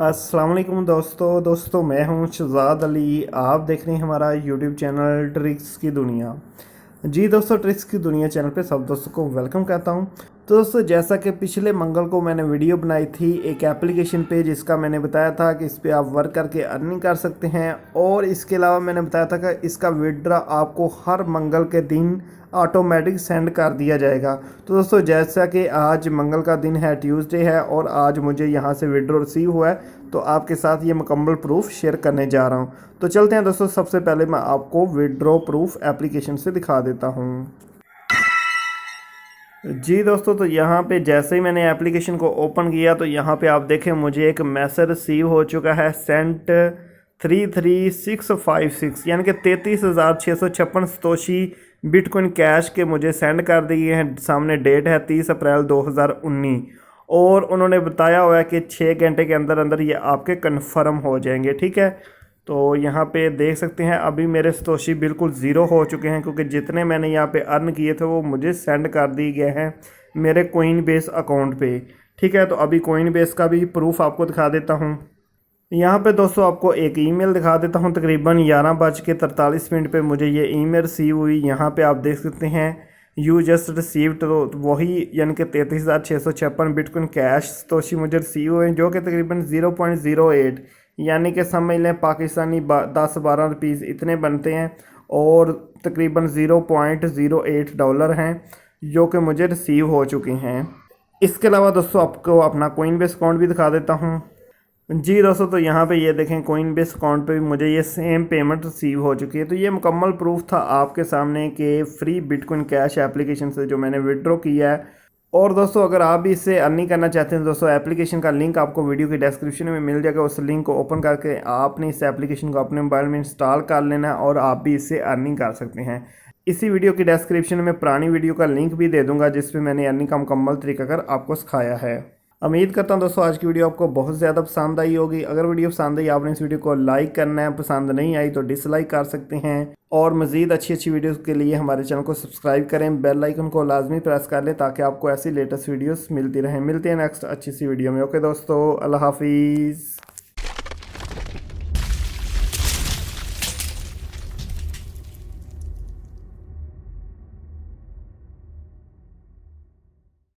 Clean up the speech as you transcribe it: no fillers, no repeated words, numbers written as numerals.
अस्सलाम वालेकुम दोस्तों मैं हूं शहजाद अली। आप देख रहे हैं हमारा यूट्यूब चैनल ट्रिक्स की दुनिया। जी दोस्तों, ट्रिक्स की दुनिया चैनल पे सब दोस्तों को वेलकम कहता हूं। तो दोस्तों, जैसा कि पिछले मंगल को मैंने वीडियो बनाई थी एक एप्लीकेशन पे, जिसका मैंने बताया था कि इस पे आप वर्क करके अर्निंग कर सकते हैं, और इसके अलावा मैंने बताया था कि इसका विड्रा आपको हर मंगल के दिन ऑटोमेटिक सेंड कर दिया जाएगा। तो दोस्तों, जैसा कि आज मंगल का दिन है, ट्यूसडे है, और आज मुझे यहाँ से विड्रॉ रिसीव हुआ है, तो आपके साथ ये मुकम्मल प्रूफ शेयर करने जा रहा हूँ। तो चलते हैं दोस्तों, सबसे पहले मैं आपको विड्रॉ प्रूफ एप्लीकेशन से दिखा देता हूँ। जी दोस्तों, तो यहाँ पे जैसे ही मैंने एप्लीकेशन को ओपन किया तो यहाँ पे आप देखें मुझे एक मैसेज रिसीव हो चुका है, सेंट 33656, यानी कि 33,656 सतोशी बिटकॉइन कैश के मुझे सेंड कर दिए हैं। सामने डेट है 30 अप्रैल 2019, और उन्होंने बताया हुआ है कि 6 घंटे के अंदर अंदर ये आपके कन्फर्म हो जाएंगे। ठीक है, तो यहाँ पे देख सकते हैं अभी मेरे सतोशी बिल्कुल ज़ीरो हो चुके हैं, क्योंकि जितने मैंने यहाँ पे अर्न किए थे वो मुझे सेंड कर दिए गए हैं मेरे कोइन बेस अकाउंट पे। ठीक है, तो अभी कोइन बेस का भी प्रूफ आपको दिखा देता हूँ। यहाँ पे दोस्तों आपको एक ईमेल दिखा देता हूँ। तकरीबन 11:43 पे मुझे ये ईमेल रिसीव हुई। यहाँ पे आप देख सकते हैं यू जस्ट रिसीव्ड, तो वही यानी कि 33,656 बिटकॉइन कैश सतोशी मुझे रिसीव हुए, जो कि तकरीबन 0.08 यानी कि समझ लें पाकिस्तानी 10-12 रुपीज़ इतने बनते हैं, और तकरीबन $0.08 हैं जो कि मुझे रिसीव हो चुके हैं। इसके अलावा दोस्तों आपको अपना कोइन बेस अकाउंट भी दिखा देता हूँ। जी दोस्तों, तो यहाँ पे ये देखें कोइन बेस अकाउंट पे भी मुझे ये सेम पेमेंट रिसीव हो चुकी है। तो ये मुकम्मल प्रूफ था आपके सामने कि फ्री बिटकॉइन कैश एप्लीकेशन से जो मैंने विड्रॉ किया है। और दोस्तों, अगर आप भी इससे अर्निंग करना चाहते हैं दोस्तों, एप्लीकेशन का लिंक आपको वीडियो की डिस्क्रिप्शन में मिल जाएगा। उस लिंक को ओपन करके आपने इस एप्लीकेशन को अपने मोबाइल में इंस्टॉल कर लेना है, और आप भी इससे अर्निंग कर सकते हैं। इसी वीडियो की डिस्क्रिप्शन में पुरानी वीडियो का लिंक भी दे दूंगा, जिसमें मैंने अर्निंग का मुकम्मल तरीका कर आपको सिखाया है। उम्मीद करता हूं दोस्तों आज की वीडियो आपको बहुत ज़्यादा पसंद आई होगी। अगर वीडियो पसंद आई, आपने इस वीडियो को लाइक करना है, पसंद नहीं आई तो डिसलाइक कर सकते हैं। और मज़ीद अच्छी अच्छी वीडियोस के लिए हमारे चैनल को सब्सक्राइब करें, बेल आइकन को लाजमी प्रेस कर लें, ताकि आपको ऐसी लेटेस्ट वीडियोस मिलती रहें। मिलते हैं नेक्स्ट अच्छी सी वीडियो में। ओके दोस्तों, अल्लाह हाफिज़।